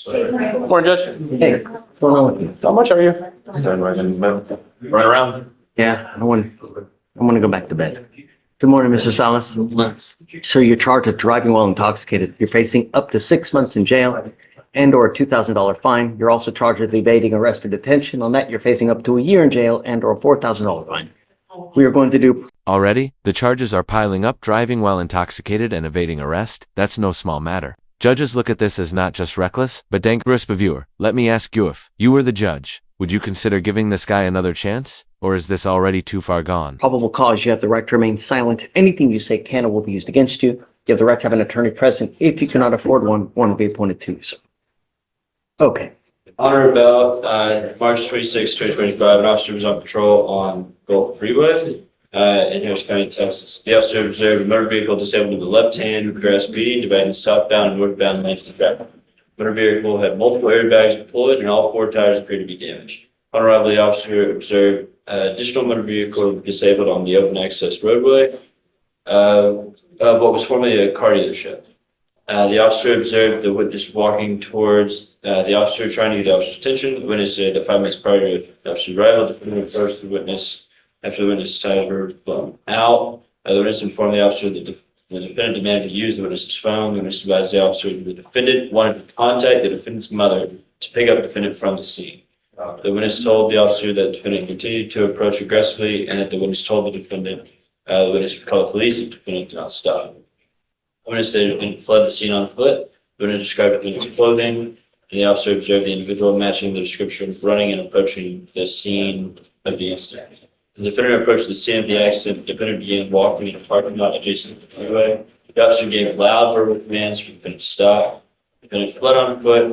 Morning, Judge. Hey, what's going on with you? How much are you? Right around. Yeah, I want to go back to bed. Good morning, Mr. Salas. Sir, you're charged with driving while intoxicated. You're facing up to 6 months in jail and or a $2,000 fine. You're also charged with evading arrest or detention. On that, you're facing up to a year in jail and or a $4,000 fine. We are going to do... Already, the charges are piling up. Driving while intoxicated and evading arrest, that's no small matter. Judges look at this as not just reckless, but dangerous behavior. Let me ask you, if you were the judge, would you consider giving this guy another chance? Or is this already too far gone? Probable cause, you have the right to remain silent. Anything you say can or will be used against you. You have the right to have an attorney present. If you cannot afford one will be appointed to you. So, okay. On or about March 26, 2025, an officer was on patrol on Gulf Freeway in Harris County, Texas. The officer observed a motor vehicle disabled in the left hand with grass speed, dividing southbound and northbound lanes of traffic. The motor vehicle had multiple airbags deployed and all four tires appeared to be damaged. On arrival, the officer observed additional motor vehicle disabled on the open access roadway of what was formerly a car dealership. The officer observed the witness walking towards the officer, trying to get the officer's attention. The witness said 5 minutes prior to the officer's arrival, the defendant approached the witness after the witness' tires were blown out. The witness informed the officer that the defendant demanded to use the witness's phone. The witness advised the officer that the defendant wanted to contact the defendant's mother to pick up the defendant from the scene. The witness told the officer that the defendant continued to approach aggressively and that the witness told the defendant the witness would call the police if the defendant did not stop. The witness said the defendant fled the scene on foot. The witness described the defendant's clothing, and the officer observed the individual matching the description running and approaching the scene of the incident. As the defendant approached the scene of the accident, the defendant began walking in a parking lot adjacent to the freeway. The officer gave loud verbal commands for the defendant to stop. The defendant fled on foot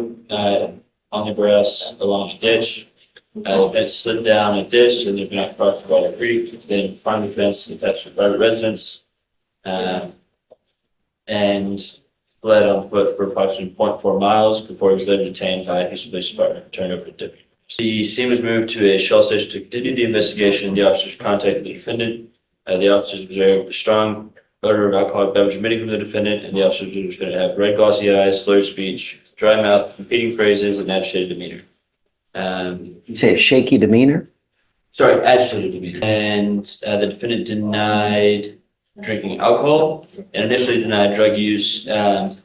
on the grass along a ditch. The defendant slid down a ditch and the defendant crossed by the creek, then climbed the fence attached to private residence, and fled on foot for approximately 0.4 miles before he was later detained by his police department and turned over to deputy. The scene was moved to a Shell station to continue the investigation. The officers contacted the defendant. The officers observed a strong odor of alcoholic beverage emitting from the defendant, and the officers observed the defendant have red glossy eyes, slurred speech, dry mouth, repeating phrases, and agitated demeanor. You say a shaky demeanor? Sorry, agitated demeanor. And the defendant denied drinking alcohol and initially denied drug use, and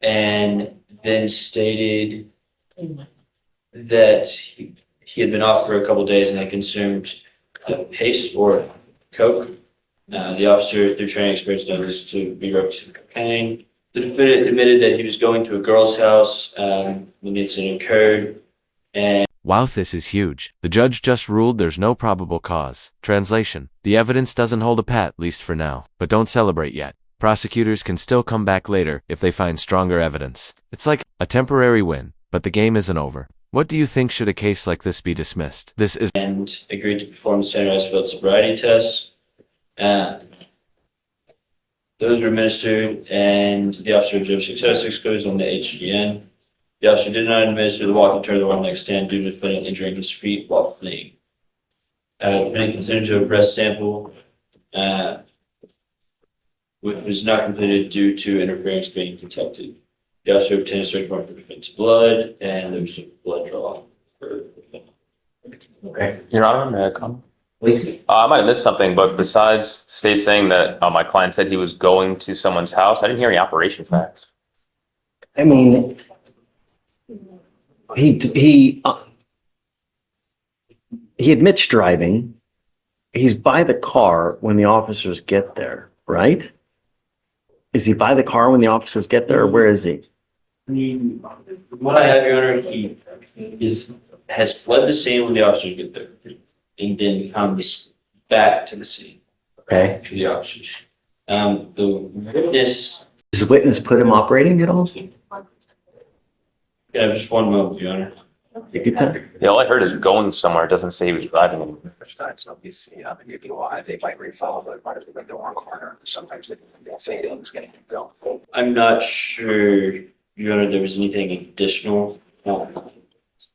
then stated that he had been off for a couple of days and had consumed paste or coke. The officer, through training experience, knows this to be represented cocaine. The defendant admitted that he was going to a girl's house when the incident occurred. And wow, this is huge. The judge just ruled there's no probable cause. Translation: the evidence doesn't hold a pat, at least for now. But don't celebrate yet. Prosecutors can still come back later if they find stronger evidence. It's like a temporary win, but the game isn't over. What do you think should a case like this be dismissed? And agreed to perform standardized field sobriety tests. Those were administered, and the officer observed success exclusion on the HGN. The officer did not administer the walking tour of the one-leg stand due to the defendant injuring his feet while fleeing. The defendant consented to a breath sample, which was not completed due to interference being detected. The officer obtained a search warrant for the defendant's blood, and there was some blood draw for the defendant. Okay. Your Honor, may I come? Please. I might have missed something, but besides state saying that my client said he was going to someone's house, I didn't hear any operation facts. I mean, he admits driving. He's by the car when the officers get there, right? Is he by the car when the officers get there, or where is he? What I have, Your Honor, he has fled the scene when the officers get there, and then comes back to the scene. Okay. To the officers. The witness. Does the witness put him operating at all? Yeah, just one moment, Your Honor. Take your time. Yeah, all I heard is going somewhere. It doesn't say he was driving anywhere. The DUI, they might refollow, but might have been the wrong corner. Sometimes they'll fade in, it's getting to go. I'm not sure, Your Honor, there was anything additional.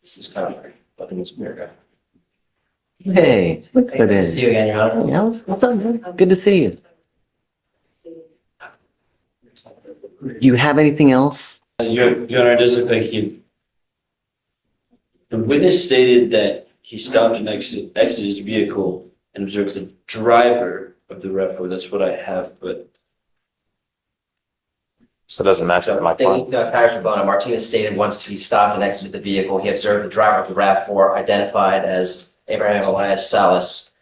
This is kind of like in this mirror. Hey, look at it. See you again, Your Honor. Yeah, what's up, man? Good to see you. Do you have anything else Your Honor, it does look like the witness stated that he stopped and exited his vehicle and observed the driver of the RAV4. That's what I have, but So it doesn't match up with my client. Kaiser Bona, Martinez stated once he stopped and exited the vehicle, he observed the driver of the RAV4, identified as Abraham Elias Salas,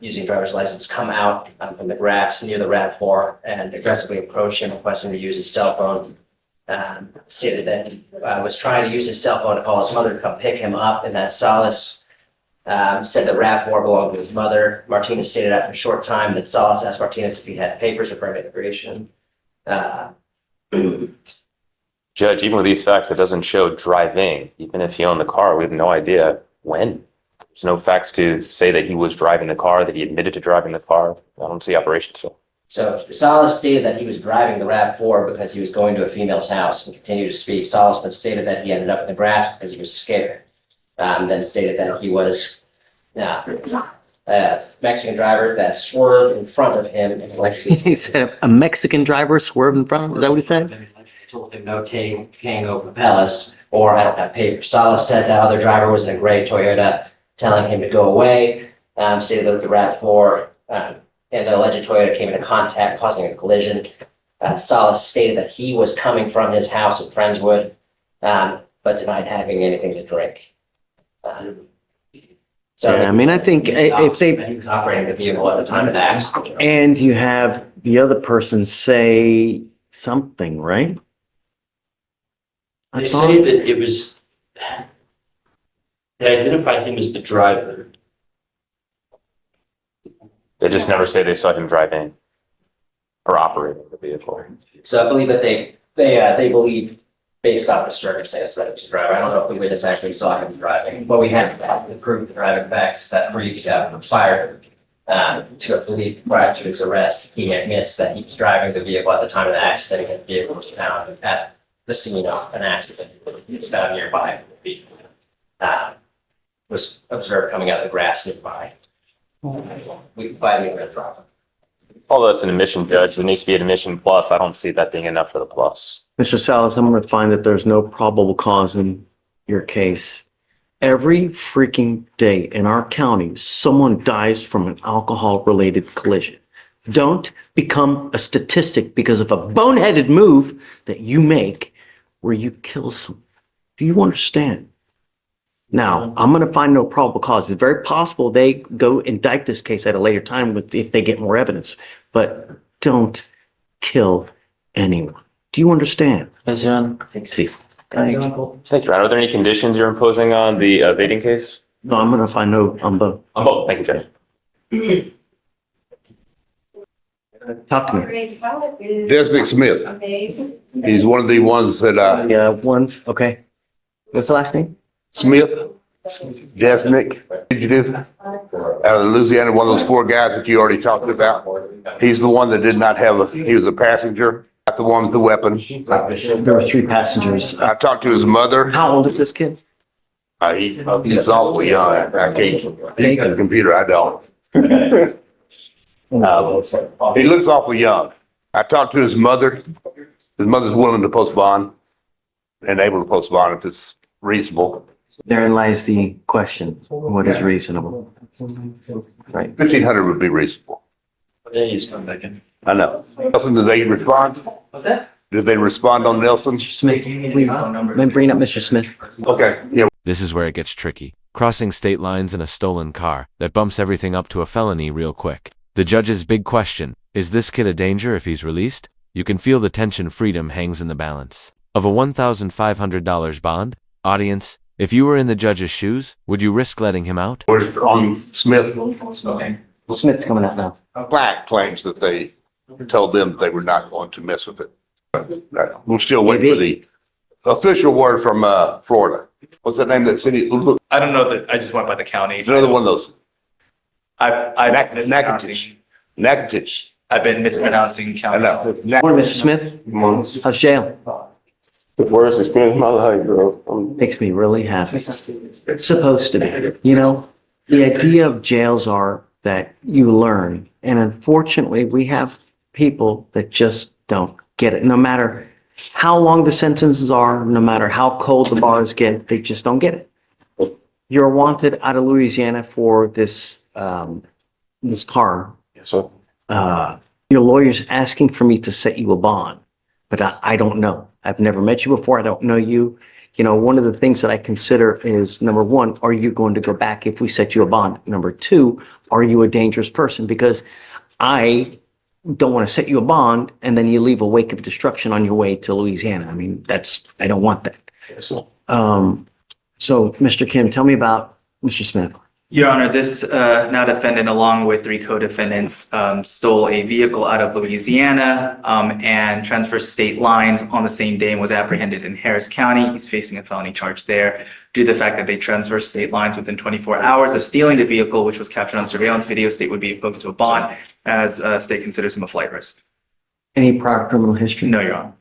using driver's license, come out from the grass near the RAV4 and aggressively approach him, requesting to use his cell phone. Stated that he was trying to use his cell phone to call his mother to come pick him up, and that Salas said that RAV4 belonged to his mother. Martinez stated after a short time that Salas asked Martinez if he had papers for immigration. Judge, even with these facts, it doesn't show driving. Even if he owned the car, we have no idea when. There's no facts to say that he was driving the car, that he admitted to driving the car. I don't see operations. So Salas stated that he was driving the RAV4 because he was going to a female's house and continued to speak. Salas then stated that he ended up in the grass because he was scared. Then stated that he was a Mexican driver that swerved in front of him. And He said a Mexican driver swerved in front of him. Is that what he said? told him no Tango Papeles or I don't have papers. Salas said the other driver was in a gray Toyota, telling him to go away. Stated that the RAV4 and the alleged Toyota came into contact, causing a collision. Salas stated that he was coming from his house in Friendswood, but denied having anything to drink. Yeah, I mean, I think if they, He was operating the vehicle at the time of the accident. and you have the other person say something, right? they say that it was, they identified him as the driver. They just never say they saw him driving or operating the vehicle. So I believe that they believe, based off the circumstance, that it was a driver. I don't know if the witness actually saw him driving, but we have to prove the driving facts is that Breed fired to a police prior to his arrest. He admits that he was driving the vehicle at the time of the accident, and the vehicle was found at the scene of an accident. It was found nearby. Was observed coming out of the grass nearby. We can find him in a driver. Although it's an admission, Judge, it needs to be an admission plus. I don't see that being enough for the plus. Mr. Salas, I'm going to find that there's no probable cause in your case. Every freaking day in our county, someone dies from an alcohol-related collision. Don't become a statistic because of a boneheaded move that you make where you kill someone. Do you understand? Now, I'm going to find no probable cause. It's very possible they go indict this case at a later time if they get more evidence, but don't kill anyone. Do you understand? Yes, Your Honor. See, Thank you, Your Honor. Are there any conditions you're imposing on the evading case? no, I'm going to find no on both. On both. Thank you, Judge. Talk to me. Desnick Smith. He's one of the ones that, Yeah, ones, okay. What's the last name? Smith, Desnick, did you do? Out of Louisiana, one of those four guys that you already talked about. He's the one that did not have he was a passenger, not the one with the weapon. There were 3 passengers. I talked to his mother. How old is this kid? He's awful young. I can't, he's got the computer, I don't. He looks awful young. I talked to his mother. His mother's willing to post bond and able to post bond if it's reasonable. Therein lies the question. What is reasonable? Right. 1,500 would be reasonable. He's coming back in. I know. Nelson, did they respond? What's that? Did they respond on Nelson? Smith, please, bring up Mr. Smith. Okay, yeah. This is where it gets tricky. Crossing state lines in a stolen car that bumps everything up to a felony real quick. The judge's big question, is this kid a danger if he's released? You can feel the tension freedom hangs in the balance. Of a $1,500 bond? Audience, if you were in the judge's shoes, would you risk letting him out? We're on Smith. Okay. Smith's coming out now. Black claims that they told them that they were not going to mess with it. We're still waiting for the official word from Florida. What's that name of that city? I don't know that, I just went by the county. It's another one of those. I've been mispronouncing, Natchitoches. I've been mispronouncing I county. know. Morning, Mr. Smith. How's jail? The worst experience of my life, bro. Makes me really happy. It's supposed to be. You know, the idea of jails are that you learn. And unfortunately, we have people that just don't get it. No matter how long the sentences are, no matter how cold the bars get, they just don't get it. You're wanted out of Louisiana for this, this car. Yes, sir. Your lawyer's asking for me to set you a bond, but I don't know. I've never met you before. I don't know you. You know, one of the things that I consider is, number one, are you going to go back if we set you a bond? Number two, are you a dangerous person? Because I don't want to set you a bond and then you leave a wake of destruction on your way to Louisiana. I mean, I don't want that. Yes, sir. So, Mr. Kim, tell me about Mr. Smith. Your Honor, this now defendant, along with 3 co-defendants, stole a vehicle out of Louisiana and transferred state lines on the same day and was apprehended in Harris County. He's facing a felony charge there due to the fact that they transferred state lines within 24 hours of stealing the vehicle, which was captured on surveillance video. State would be opposed to a bond as state considers him a flight risk. Any prior criminal history? No, Your Honor.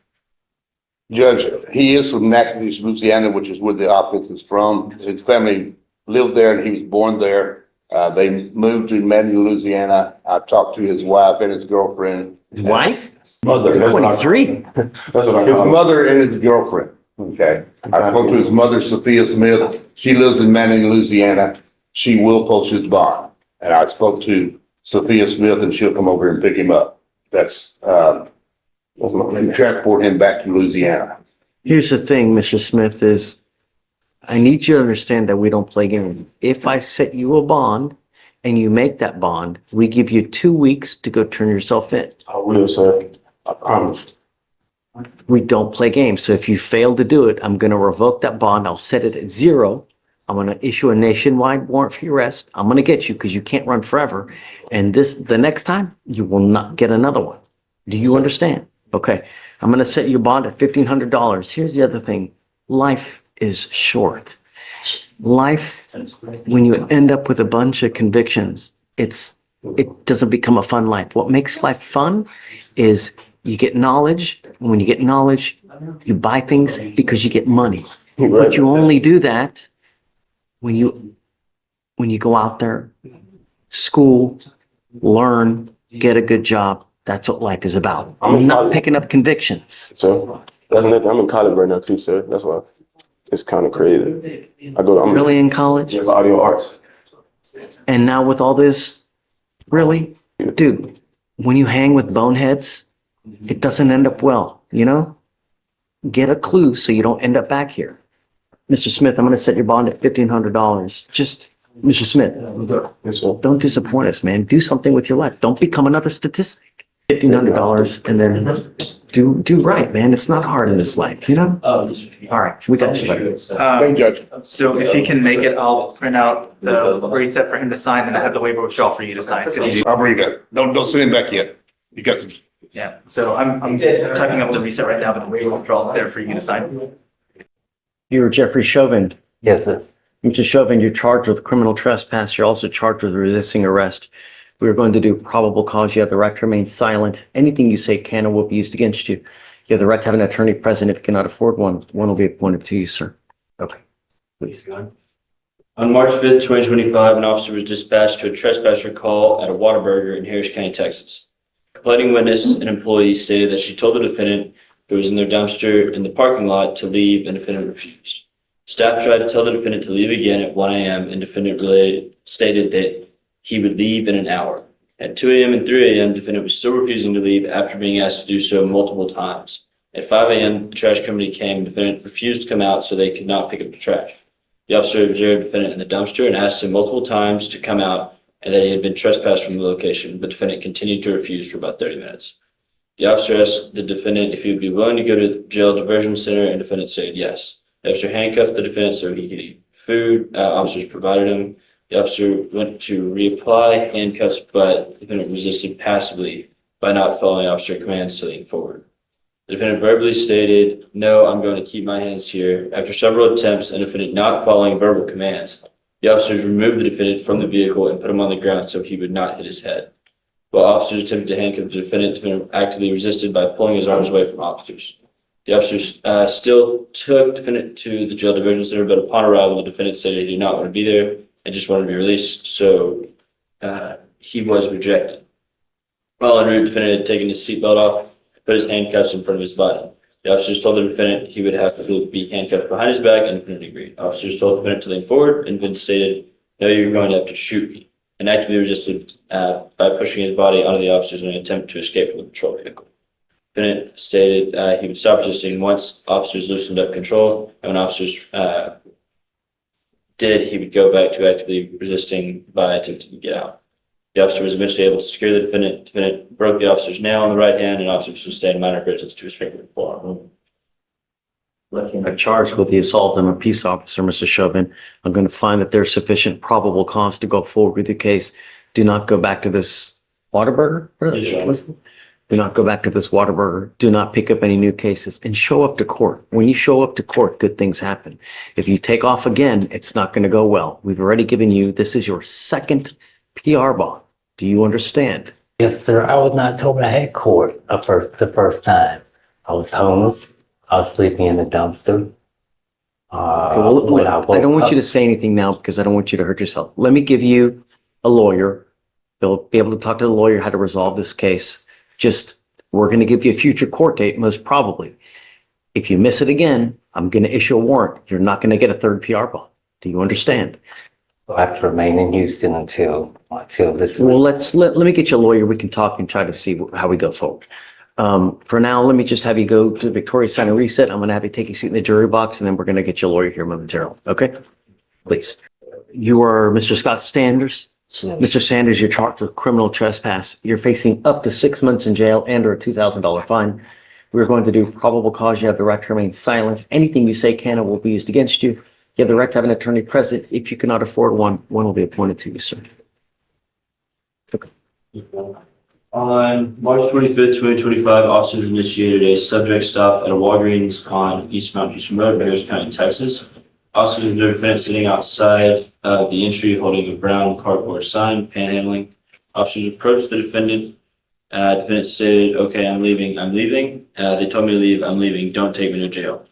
Judge, he is from Natchitoches, Louisiana, which is where the offense is from. His family lived there and he was born there. They moved to Manning, Louisiana. I talked to his wife and his girlfriend. His wife? Mother. 23. That's what I His call it. mother and his girlfriend. Okay. I spoke to his mother, Sophia Smith. She lives in Manning, Louisiana. She will post his bond. And I spoke to Sophia Smith and she'll come over and pick him up. That's, and transport him back to Louisiana. Here's the thing, Mr. Smith, is I need you to understand that we don't play games. If I set you a bond and you make that bond, we give you 2 weeks to go turn yourself in. I will, sir. I promise. We don't play games. So if you fail to do it, I'm going to revoke that bond. I'll set it at 0. I'm going to issue a nationwide warrant for your arrest. I'm going to get you because you can't run forever. And the next time you will not get another one. Do you understand? Okay. I'm going to set you a bond at $1,500. Here's the other thing. Life is short. Life, when you end up with a bunch of convictions, it doesn't become a fun life. What makes life fun is you get knowledge. And when you get knowledge, you buy things because you get money. But you only do that when you go out there, school, learn, get a good job. That's what life is about. I'm not picking up convictions. So that's nothing. I'm in college right now too, sir. That's why it's kind of creative. I'm Really in college? in audio arts. And now with all this, really? Dude, when you hang with boneheads, it doesn't end up well, you know? Get a clue so you don't end up back here. Mr. Smith, I'm going to set your bond at $1,500. Just, Mr. Smith, Yes, sir. don't disappoint us, man. Do something with your life. Don't become another statistic. $1,500 and then do right, man. It's not hard in this life, you know? All right, we got you, buddy. Thank you, Judge. So if he can make it, I'll print out the reset for him to sign and I have the waiver withdrawal for you to sign. 'Cause he's- I'll bring that. Don't send him back yet. You got some. Yeah, so I'm typing up the reset right now, but the waiver withdrawal is there for you to sign. You're Jeffrey Chauvin. Yes, sir. Mr. Chauvin, you're charged with criminal trespass. You're also charged with resisting arrest. We're going to do probable cause. You have the right to remain silent. Anything you say can or will be used against you. You have the right to have an attorney present. If you cannot afford one, one will be appointed to you, sir. Okay, please. On March 5th, 2025, an officer was dispatched to a trespasser call at a Whataburger in Harris County, Texas. Complaining witness, an employee, stated that she told the defendant who was in their dumpster in the parking lot to leave, and the defendant refused. Staff tried to tell the defendant to leave again at 1 a.m. and defendant stated that he would leave in an hour. At 2 a.m. and 3 a.m., defendant was still refusing to leave after being asked to do so multiple times. At 5 a.m., the trash company came and defendant refused to come out so they could not pick up the trash. The officer observed defendant in the dumpster and asked him multiple times to come out and that he had been trespassed from the location, but defendant continued to refuse for about 30 minutes. The officer asked the defendant if he would be willing to go to the jail diversion center, and defendant said yes. The officer handcuffed the defendant so he could eat food. Officers provided him. The officer went to reapply handcuffs, but the defendant resisted passively by not following officer commands to lean forward. The defendant verbally stated, "No, I'm going to keep my hands here." After several attempts and defendant not following verbal commands, the officers removed the defendant from the vehicle and put him on the ground so he would not hit his head. While officers attempted to handcuff the defendant actively resisted by pulling his arms away from officers. The officers still took defendant to the jail diversion center, but upon arrival, the defendant said he did not want to be there and just wanted to be released, so he was rejected. While en route, the defendant had taken his seatbelt off, put his handcuffs in front of his body. The officers told the defendant he would have to be handcuffed behind his back, and the defendant agreed. Officers told the defendant to lean forward, and the defendant stated, "No, you're going to have to shoot me," and actively resisted by pushing his body onto the officers in an attempt to escape from the patrol vehicle. The defendant stated he would stop resisting once officers loosened up control, and when officers did, he would go back to actively resisting by attempting to get out. The officer was eventually able to secure the defendant. The defendant broke the officer's nail on the right hand, and officer sustained minor bruises to his finger and forearm. I'm charged with the assault. I'm a peace officer, Mr. Chauvin. I'm going to find that there's sufficient probable cause to go forward with the case. Do not go back to this Whataburger. Yes, Your Honor. Do not go back to this Whataburger. Do not pick up any new cases and show up to court. When you show up to court, good things happen. If you take off again, it's not going to go well. We've already given you, this is your second PR bond. Do you understand? Yes, sir. I was not told I had court the first time. I was homeless. I was sleeping in a dumpster. Okay, well, when I I don't want woke you to say anything now because I don't want you to hurt yourself. Let me give you a lawyer. They'll be able to talk to the lawyer how to resolve this case. Just, we're going to give you a future court date, most probably. If you miss it again, I'm going to issue a warrant. You're not going to get a third PR bond. Do you understand? I have to remain in Houston until this. Well, let me get you a lawyer. We can talk and try to see how we go forward. For now, let me just have you go to Victoria, sign a reset. I'm going to have you take a seat in the jury box, and then we're going to get you a lawyer here momentarily. Okay? Please. You are Mr. Scott Sanders. Mr. Sanders, you're charged with criminal trespass. You're facing up to 6 months in jail and or a $2,000 fine. We're going to do probable cause. You have the right to remain silent. Anything you say can or will be used against you. You have the right to have an attorney present. If you cannot afford one will be appointed to you, sir. Okay. On March 25th, 2025, officers initiated a subject stop at a Walgreens on East Mount Houston Road, Harris County, Texas. Officers observed a defendant sitting outside the entry holding a brown cardboard sign, panhandling. Officers approached the defendant. Defendant stated, "Okay, I'm leaving. They told me to leave. I'm leaving. Don't take me to jail."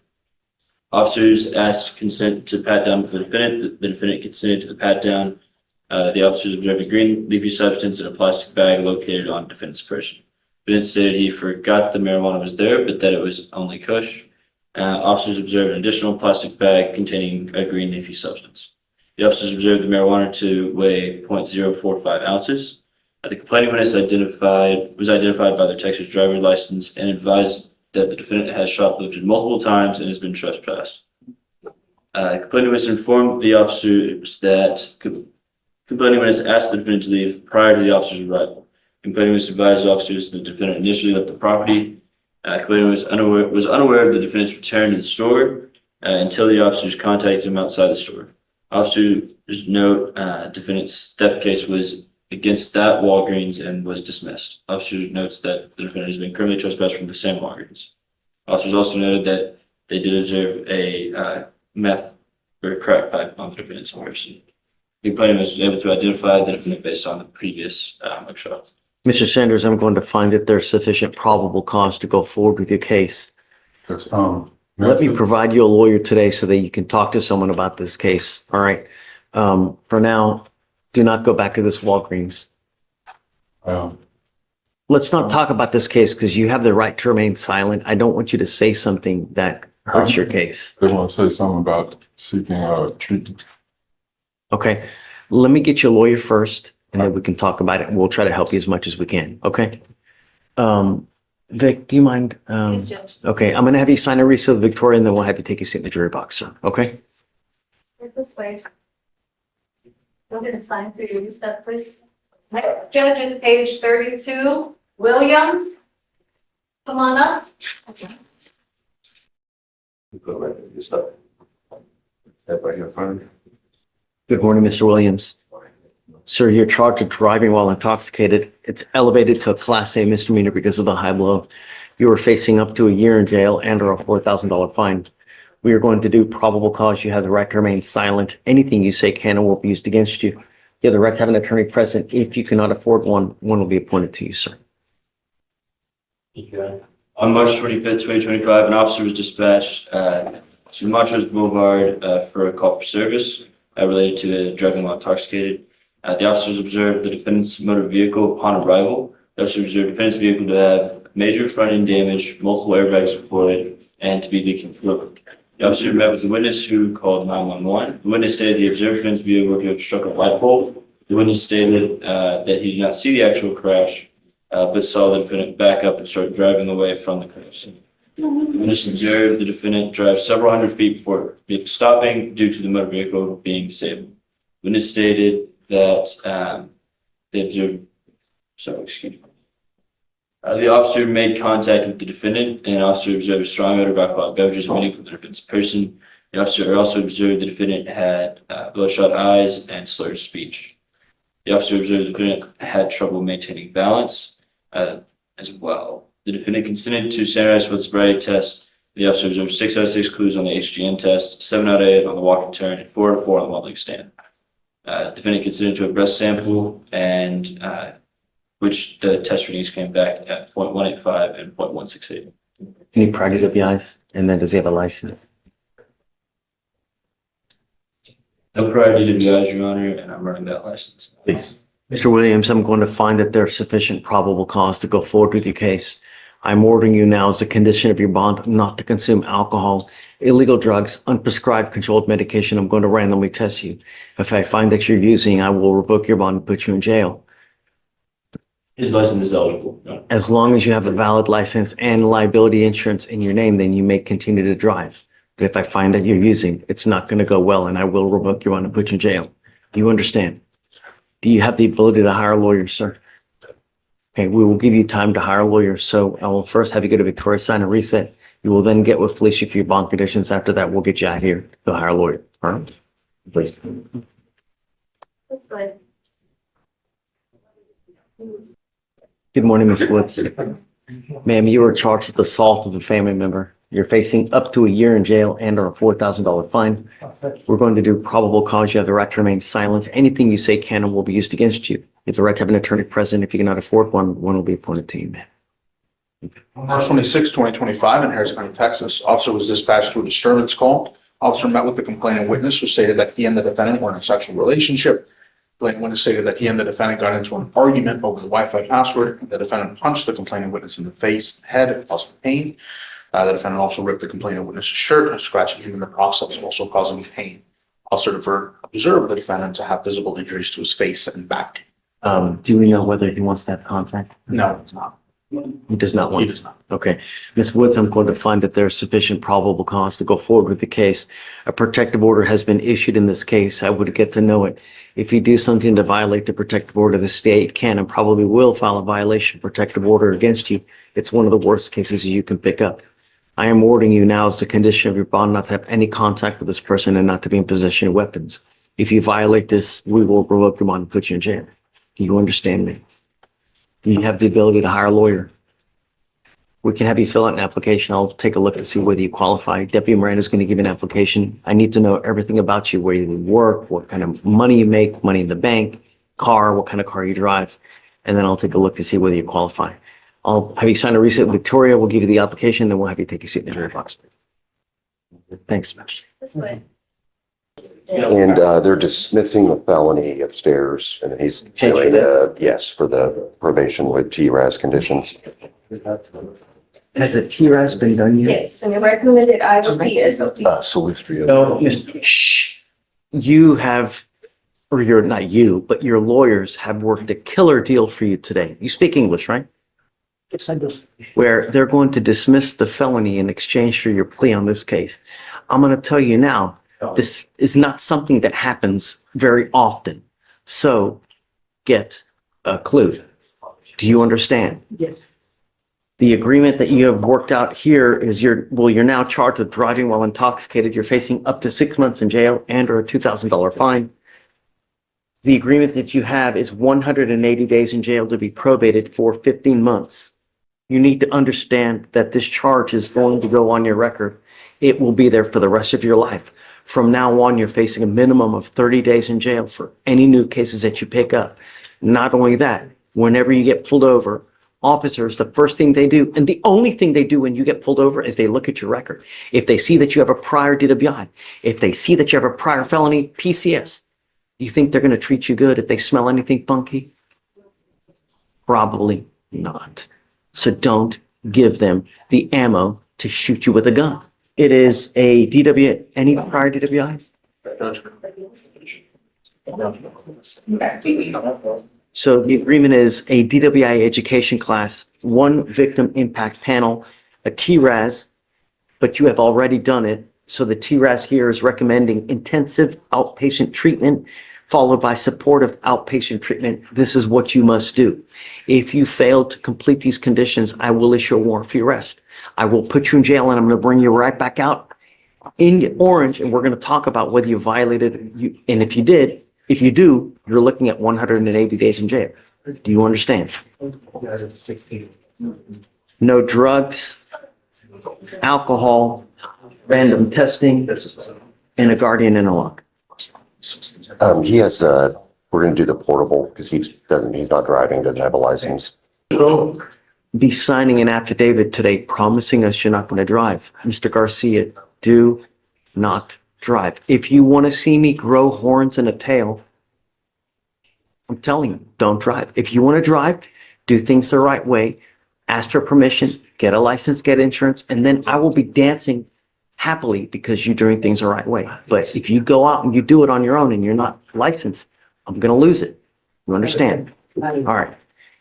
Officers asked consent to pat down the defendant. The defendant consented to the pat down. The officers observed a green leafy substance in a plastic bag located on the defendant's person. The defendant stated he forgot the marijuana was there, but that it was only kush. Officers observed an additional plastic bag containing a green leafy substance. The officers observed the marijuana to weigh 0.045 ounces. The complaining witness was identified by their Texas driver's license and advised that the defendant has shoplifted multiple times and has been trespassed. Complaining witness informed the officers that complaining witness asked the defendant to leave prior to the officer's arrival. Complaining witness advised officers that the defendant initially left the property. Complaining was unaware of the defendant's return to the store until the officers contacted him outside the store. Officers note defendant's theft case was against that Walgreens and was dismissed. Officer notes that the defendant has been criminally trespassed from the same Walgreens. Officers also noted that they did observe a meth or crack pipe on the defendant's person. The complainant was able to identify the defendant based on the previous mugshot. Mr. Sanders, I'm going to find that there's sufficient probable cause to go forward with your case. Yes, Let me provide you a lawyer today so that you can talk to someone about this case. All right. For now, do not go back to this Walgreens. Let's not talk about this case because you have the right to remain silent. I don't want you to say something that hurts your case. I want to say something about seeking treatment. Okay. Let me get you a lawyer first and then we can talk about it and we'll try to help you as much as we can. Okay. Vic, do you mind? Yes, Judge. Okay. I'm going to have you sign a receipt, Victoria, and then we'll have you take your seat in the jury box, sir. Okay. Right this way. Go ahead and sign for your receipt, please. Right, Judge is page 32, Williams. Come on up. Good morning, Mr. Williams. Sir, you're charged with driving while intoxicated. It's elevated to a Class A misdemeanor because of the high blow. You are facing up to a year in jail and or a $4,000 fine. We are going to do probable cause. You have the right to remain silent. Anything you say can or will be used against you. You have the right to have an attorney present. If you cannot afford one will be appointed to you, sir. On March 25th, 2025, an officer was dispatched to Montrose Boulevard for a call for service related to driving while intoxicated. The officers observed the defendant's motor vehicle upon arrival. The officers observed the defendant's vehicle to have major front end damage, multiple airbags deployed, and to be leaking fluid. The officer met with the witness who called 911. The witness stated he observed the defendant's vehicle to have struck a light bulb. The witness stated that he did not see the actual crash, but saw the defendant back up and start driving away from the crash scene. The witness observed the defendant drive several hundred feet before stopping due to the motor vehicle being disabled. The witness stated that they observed, the officer made contact with the defendant, and the officer observed a strong odor of alcoholic beverages emanating from the defendant's person. The officer also observed the defendant had bloodshot eyes and slurred speech. The officer observed the defendant had trouble maintaining balance as well. The defendant consented to standardized field sobriety test. The officer observed 6 out of 6 clues on the HGN test, 7 out of 8 on the walk and turn, and 4 out of 4 on the one-leg stand. Defendant consented to a breath sample, and which the test readings came back at 0.185 and 0.168. Any prior DWIs? And then does he have a license? No prior DWIs, Your Honor, and I'm running that license. Please. Mr. Williams, I'm going to find that there's sufficient probable cause to go forward with your case. I'm ordering you now as a condition of your bond not to consume alcohol, illegal drugs, unprescribed controlled medication. I'm going to randomly test you. If I find that you're using, I will revoke your bond and put you in jail. His license is eligible. No. As long as you have a valid license and liability insurance in your name, then you may continue to drive. But if I find that you're using, it's not going to go well, and I will revoke your bond and put you in jail. Do you understand? Do you have the ability to hire a lawyer, sir? Okay, we will give you time to hire a lawyer. So I will first have you go to Victoria, sign a reset. You will then get with Fleischer for your bond conditions. After that, we'll get you out here to hire a lawyer. All right? Please. That's good. Good morning, Ms. Woods. Ma'am, you are charged with assault of a family member. You're facing up to a year in jail and or a $4,000 fine. We're going to do probable cause. You have the right to remain silent. Anything you say can and will be used against you. You have the right to have an attorney present. If you cannot afford one, one will be appointed to you, ma'am. On March 26, 2025, in Harris County, Texas, officer was dispatched to a disturbance call. Officer met with the complaining witness who stated that he and the defendant were in a sexual relationship. Complaining witness stated that he and the defendant got into an argument over the Wi-Fi password. The defendant punched the complaining witness in the face, head, causing pain. The defendant also ripped the complaining witness's shirt, scratching him in the process, also causing pain. Officer observed the defendant to have visible injuries to his face and back. Do we know whether he wants to have contact? No, it's not. He does not want He to. does not. Okay. Ms. Woods, I'm going to find that there's sufficient probable cause to go forward with the case. A protective order has been issued in this case. I would get to know it. If you do something to violate the protective order, the state can and probably will file a violation of protective order against you. It's one of the worst cases you can pick up. I am ordering you now as a condition of your bond not to have any contact with this person and not to be in possession of weapons. If you violate this, we will revoke your bond and put you in jail. Do you understand me? Do you have the ability to hire a lawyer? We can have you fill out an application. I'll take a look to see whether you qualify. Deputy Miranda is going to give you an application. I need to know everything about you, where you work, what kind of money you make, money in the bank, car, what kind of car you drive. And then I'll take a look to see whether you qualify. I'll have you sign a receipt with Victoria. We'll give you the application, then we'll have you take your seat in the jury box. Thanks, Mitch. This way. And they're dismissing the felony upstairs, and he's doing, yes, for the probation with TRAS conditions. Has a TRAS been done yet? Yes, and your recommended IOP is Salustria. No, shh. You have, or you're not you, but your lawyers have worked a killer deal for you today. You speak English, right? Yes, I do. Where they're going to dismiss the felony in exchange for your plea on this case. I'm going to tell you now, this is not something that happens very often. So get a clue. Do you understand? Yes. The agreement that you have worked out here is you're now charged with driving while intoxicated. You're facing up to 6 months in jail and or a $2,000 fine. The agreement that you have is 180 days in jail to be probated for 15 months. You need to understand that this charge is going to go on your record. It will be there for the rest of your life. From now on, you're facing a minimum of 30 days in jail for any new cases that you pick up. Not only that, whenever you get pulled over, officers, the first thing they do, and the only thing they do when you get pulled over is they look at your record. If they see that you have a prior DWI, if they see that you have a prior felony PCS, you think they're going to treat you good if they smell anything funky? Probably not. So don't give them the ammo to shoot you with a gun. It is a DW, any prior DWI? So the agreement is a DWI education class, one victim impact panel, a TRAS, but you have already done it. So the TRAS here is recommending intensive outpatient treatment followed by supportive outpatient treatment. This is what you must do. If you fail to complete these conditions, I will issue a warrant for your arrest. I will put you in jail and I'm going to bring you right back out in orange, and we're going to talk about whether you violated you. And if you did, if you do, you're looking at 180 days in jail. Do you understand? No drugs, alcohol, random testing, and a guardian and a lock. He has, we're gonna do the portable because he's not driving, doesn't have a license. You'll be signing an affidavit today promising us you're not going to drive. Mr. Garcia, do not drive. If you want to see me grow horns and a tail, I'm telling you, don't drive. If you want to drive, do things the right way, ask for permission, get a license, get insurance, and then I will be dancing happily because you're doing things the right way. But if you go out and you do it on your own and you're not licensed, I'm going to lose it. You understand? All right.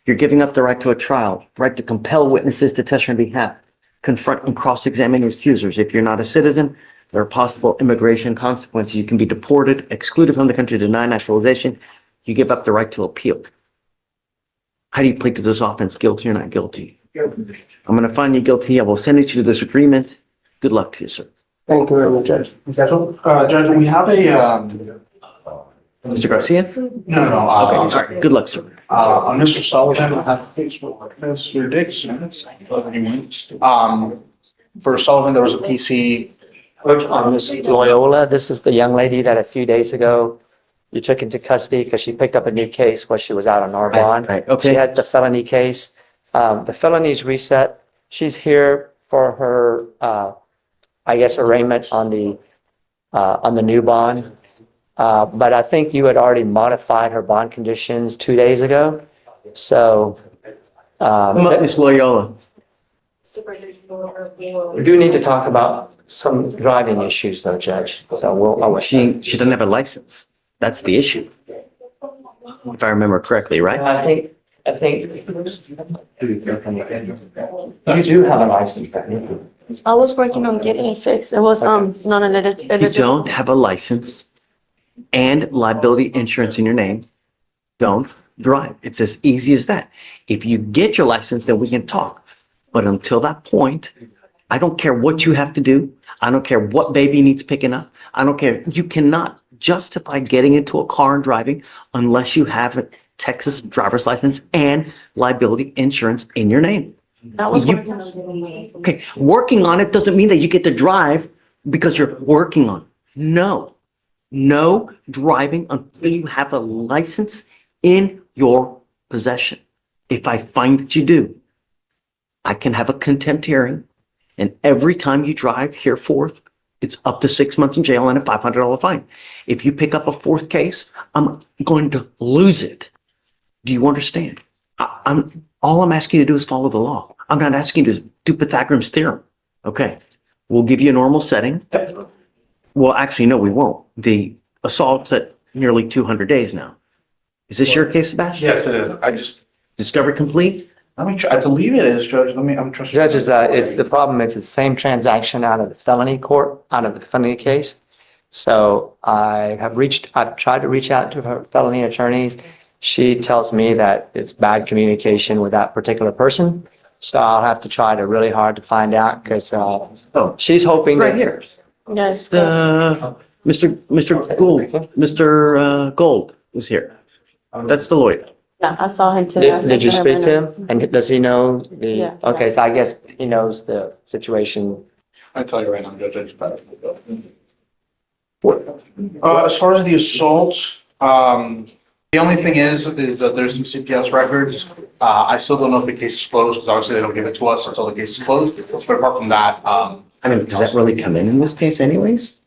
You're giving up the right to a trial, right to compel witnesses to testify on behalf, confront and cross-examine accusers. If you're not a citizen, there are possible immigration consequences. You can be deported, excluded from the country, denied naturalization. You give up the right to appeal. How do you plead to this offense? Guilty or not guilty? I'm going to find you guilty. I will send you to this agreement. Good luck to you, sir. Thank you very much, Judge. Judge, we have a, Mr. Garcia? no, Okay, all right. Good luck, sir. on Mr. Sullivan, I have Mr. Dixon. For Sullivan, there was a PC. Coach, on Miss Loyola, this is the young lady that a few days ago you took into custody because she picked up a new case while she was out on our bond. Right, okay. She had the felony case. The felony's reset. She's here for her, I guess, arraignment on the new bond. But I think you had already modified her bond conditions 2 days ago. So, Come up, Ms. Loyola. we do need to talk about some driving issues though, Judge. So She doesn't have a license. That's the issue. If I remember correctly, right? I think you do have a license. I was working on getting it fixed. It was, not an edit. You don't have a license and liability insurance in your name, don't drive. It's as easy as that. If you get your license, then we can talk. But until that point, I don't care what you have to do. I don't care what baby needs picking up. I don't care. You cannot justify getting into a car and driving unless you have a Texas driver's license and liability insurance in your name. I was working on getting it. Okay, working on it doesn't mean that you get to drive because you're working on it. No driving until you have a license in your possession. If I find that you do, I can have a contempt hearing, and every time you drive hereforth, it's up to 6 months in jail and a $500 fine. If you pick up a fourth case, I'm going to lose it. Do you understand? All I'm asking you to do is follow the law. I'm not asking you to do Pythagorean's theorem. Okay, we'll give you a normal setting. Well, actually, no, we won't. The assault's at nearly 200 days now. Is this your case, Sebastian? Yes, it is. Discovery complete? I believe it is, Judge. I'm trusting. Judges, it's the problem is it's the same transaction out of the felony court, out of the felony case. So I've tried to reach out to her felony attorneys. She tells me that it's bad communication with that particular person. So I'll have to try to really hard to find out because she's hoping Right that here. Yes. Mr. Gould, Mr. Gold was here. That's the lawyer. Yeah, I saw him today. Did you speak to him? And does he know the, Yeah. okay, so I guess he knows the situation. I tell you right now, Judge, I just as far as the assault, the only thing is that there's some CPS records. I still don't know if the case is closed because obviously they don't give it to us until the case is closed. But apart from that, I mean, does that really come in this case anyways?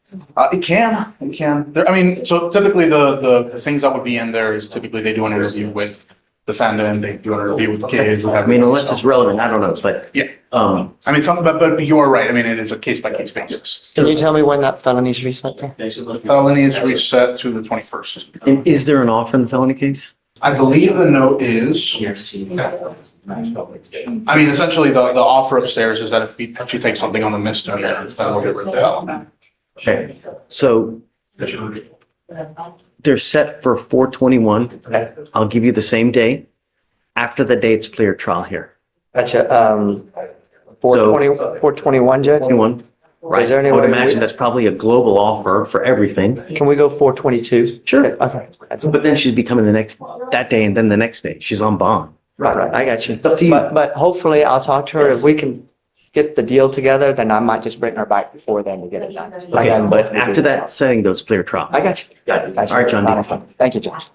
it can. So typically the things that would be in there is typically they do an interview with defendant, they do an interview with the kids. I mean, unless it's relevant, I don't know, but. Yeah. Um, I mean, but you are right. I mean, it is a case by case basis. Can you tell me when that felony is reset to? Felony is reset to the 21st. and is there an offer in the felony case? I believe the note is, I mean, essentially the offer upstairs is that if she takes something on the misdemeanor, then we'll get rid of the felony. Okay, so they're set for 4/21. I'll give you the same day after the day it's clear trial here. Gotcha. 421, Judge? 21. Right. Is there any I would way imagine that's probably a global offer for everything. Can we go 422? Sure. Okay. But then she'd be coming that day and then the next day. She's on bond. Right, I got you. up to you. But hopefully I'll talk to her. If we can get the deal together, then I might just bring her back before then to get it done. Okay, but after that setting, those clear trial. I got you. Got it. All right, John. Thank you, Judge.